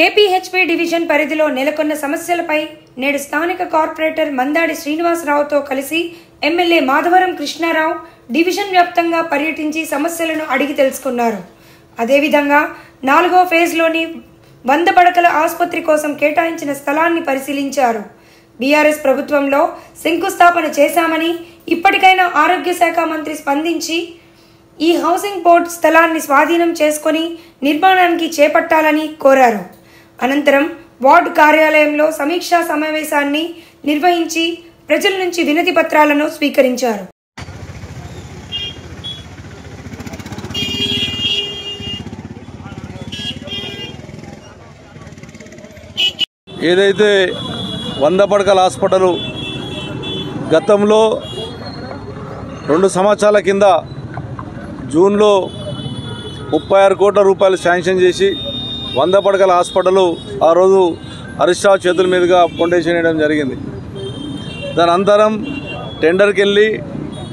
KPHP division పరిధిలో నెలకొన్న సమస్యలపై నేడు స్థానిక కార్పొరేటర్ మందాడి శ్రీనివాసరావుతో కలిసి ఎమ్మెల్యే మాధవరం కృష్ణారావు డివిజన్ వ్యాప్తంగా పర్యటించి సమస్యలను అడిగి తెలుసుకున్నారు. అదేవిధంగా 4వ ఫేజ్లోని 100 పడకల ఆసుపత్రి కోసం కేటాయించిన స్థలాన్ని పరిశీలించారు. బీఆర్ఎస్ ప్రభుత్వంలో శంకుస్థాపన చేశామని, ఇప్పటికైనా ఆరోగ్య శాఖ మంత్రి స్పందించి ఈ హౌసింగ్ బోర్డు స్థలాన్ని స్వాధీనం చేసుకుని నిర్మాణానికి చేపట్టాలని కోరారు. అనంతరం వార్డు కార్యాలయంలో సమీక్షా సమావేశాన్ని నిర్వహించి ప్రజల నుంచి వినతి పత్రాలను స్వీకరించారు. ఏదైతే 100 పడకల హాస్పిటల్ గతంలో 2 సంవత్సరాల కింద జూన్లో 36 కోట్ల రూపాయలు శాంక్షన్ చేసి 100 పడకల హాస్పిటల్ ఆ రోజు హరీష్ రావు చేతుల మీదుగా ఫౌండేషన్ వేయడం జరిగింది. దాని అంతరం టెండర్కి వెళ్ళి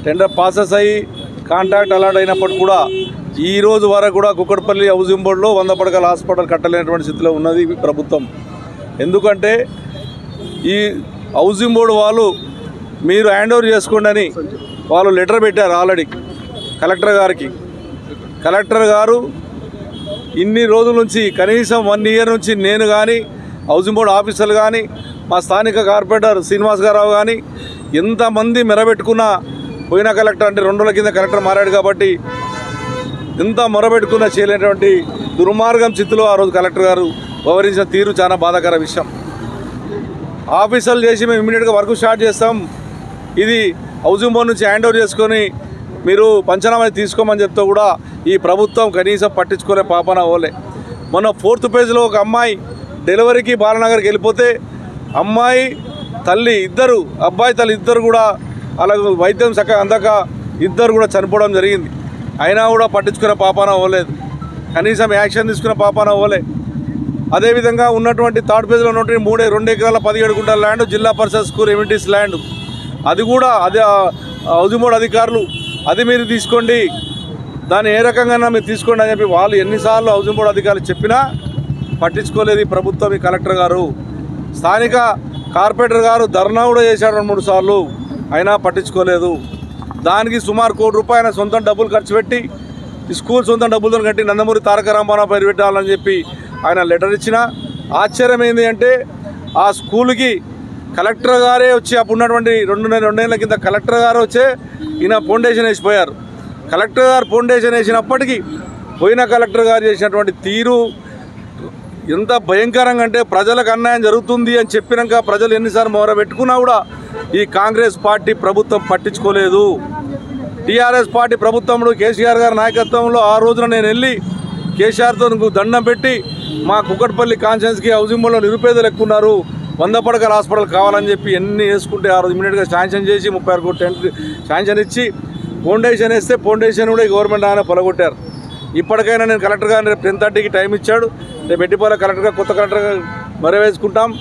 టెండర్ ప్రాసెస్ అయ్యి కాంట్రాక్ట్ అలాట్ అయినప్పటికీ కూడా ఈ రోజు వరకు కూడా కుక్కట్పల్లి హౌసింగ్ బోర్డులో 100 పడకల హాస్పిటల్ కట్టలేనటువంటి స్థితిలో ఉన్నది ప్రభుత్వం. ఎందుకంటే ఈ హౌసింగ్ బోర్డు వాళ్ళు మీరు హ్యాండ్ ఓవర్ చేసుకోండి అని వాళ్ళు లెటర్ పెట్టారు ఆల్రెడీ కలెక్టర్ గారికి. కలెక్టర్ గారు ఇన్ని రోజుల నుంచి కనీసం 1 ఇయర్ నుంచి నేను కానీ హౌసింగ్ బోర్డు ఆఫీసర్లు కానీ మా స్థానిక కార్పొరేటర్ శ్రీనివాస్ గారు కానీ ఎంతమంది మెరబెట్టుకున్నా పోయిన కలెక్టర్ అంటే 2 రోజుల కింద కలెక్టర్ మారాడు కాబట్టి ఎంత మొరబెట్టుకున్నా చేయలేనటువంటి దుర్మార్గం స్థితిలో ఆ రోజు కలెక్టర్ గారు వ్యవహరించిన తీరు చాలా బాధాకర విషయం. ఆఫీసర్లు చేసి మేము ఇమీడియట్గా వర్క్ స్టార్ట్ చేస్తాం, ఇది హౌసింగ్ బోర్డు నుంచి హ్యాండ్ ఓవర్ చేసుకొని మీరు పంచనామా తీసుకోమని చెప్తే కూడా ఈ ప్రభుత్వం కనీసం పట్టించుకునే పాపన ఓలే. మొన్న 4th పేజ్లో ఒక అమ్మాయి డెలివరీకి బాలనగర్కి వెళ్ళిపోతే అమ్మాయి తల్లి ఇద్దరు, అబ్బాయి తల్లి ఇద్దరు కూడా అలాగే వైద్యం చక్కగా అందక ఇద్దరు కూడా చనిపోవడం జరిగింది. అయినా కూడా పట్టించుకునే పాపాన ఓలేదు, కనీసం యాక్షన్ తీసుకునే పాపాన ఓలే. అదేవిధంగా ఉన్నటువంటి 3rd పేజ్లో ఉన్నటువంటి 2 ఎకరాల 17 గుంటల ల్యాండ్ జిల్లా పరిషత్ స్కూల్ ఎమ్యూనిటీస్ ల్యాండ్, అది కూడా అదే హౌసింగ్ బోర్డు అధికారులు అది మీరు తీసుకోండి, దాన్ని ఏ రకంగా మీరు తీసుకోండి అని చెప్పి వాళ్ళు ఎన్నిసార్లు హౌసింగ్ బోర్డు అధికారులు చెప్పినా పట్టించుకోలేదు ఈ ప్రభుత్వం, ఈ కలెక్టర్ గారు. స్థానిక కార్పొరేటర్ గారు ధర్నా కూడా చేశాడు 2-3 సార్లు, అయినా పట్టించుకోలేదు. దానికి సుమారు ₹1 కోటి ఆయన సొంతం డబ్బులు ఖర్చు పెట్టి ఈ స్కూల్ సొంతం డబ్బులతో కట్టి నందమూరి తారక రామారావు పేరు పెట్టాలని చెప్పి ఆయన లెటర్ ఇచ్చిన. ఆశ్చర్యం ఏంటి అంటే ఆ స్కూల్కి కలెక్టర్ గారే వచ్చి అప్పుడు ఉన్నటువంటి 2 ఏళ్ల కింద కలెక్టర్ గారు వచ్చే ఈయన ఫౌండేషన్ వేసిపోయారు. కలెక్టర్ గారు ఫౌండేషన్ వేసినప్పటికీ పోయిన కలెక్టర్ గారు చేసినటువంటి తీరు ఎంత భయంకరంగా అంటే ప్రజలకు అన్యాయం జరుగుతుంది అని చెప్పినాక ప్రజలు ఎన్నిసార్లు మొర పెట్టుకున్నా కూడా ఈ కాంగ్రెస్ పార్టీ ప్రభుత్వం పట్టించుకోలేదు. టీఆర్ఎస్ పార్టీ ప్రభుత్వంలో కేసీఆర్ గారి నాయకత్వంలో ఆ రోజున నేను వెళ్ళి కేసీఆర్తో దండం పెట్టి మా కుక్కట్పల్లి కాన్స్టిట్యున్సీకి హౌసింగ్ బోర్డులో నిరుపేదలు ఎక్కున్నారు, 100 పడకల హాస్పిటల్ కావాలని చెప్పి ఎన్ని వేసుకుంటే ఆ రోజు ఇమీడియట్గా శాంక్షన్ చేసి 36 కోట్ల శాంక్షన్ ఇచ్చి ఫౌండేషన్ వేస్తే ఫౌండేషన్ కూడా గవర్నమెంట్ ఆయన పొలగొట్టారు. ఇప్పటికైనా నేను కలెక్టర్ గారిని రేపు 10:30కి టైం ఇచ్చాడు, రేపు ఎట్టిపోలే కలెక్టర్గా కొత్త కలెక్టర్గా మరవేసుకుంటాం.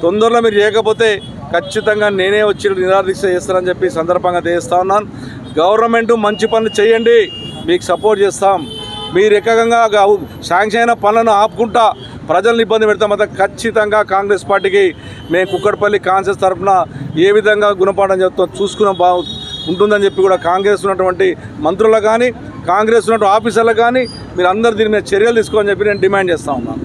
తొందరలో మీరు చేయకపోతే ఖచ్చితంగా నేనే వచ్చి నిరాదీక్ష చేస్తానని చెప్పి సందర్భంగా తెలియజేస్తా ఉన్నాను. గవర్నమెంట్ మంచి పనులు చేయండి, మీకు సపోర్ట్ చేస్తాం. మీరు ఏకంగా శాంక్షన్ అయిన పనులను ఆపుకుంటా ప్రజలను ఇబ్బంది పెడతాం. మాత్రం ఖచ్చితంగా కాంగ్రెస్ పార్టీకి మేము కుక్కట్పల్లి కాన్సెస్ తరఫున ఏ విధంగా గుణపాఠం చెప్తాం చూసుకున్న ఉంటుందని చెప్పి కూడా కాంగ్రెస్ ఉన్నటువంటి మంత్రులకు కానీ కాంగ్రెస్ ఉన్నటువంటి ఆఫీసర్లకు కానీ మీరు అందరూ దీని మీద చర్యలు తీసుకోవాలని చెప్పి నేను డిమాండ్ చేస్తా ఉన్నాను.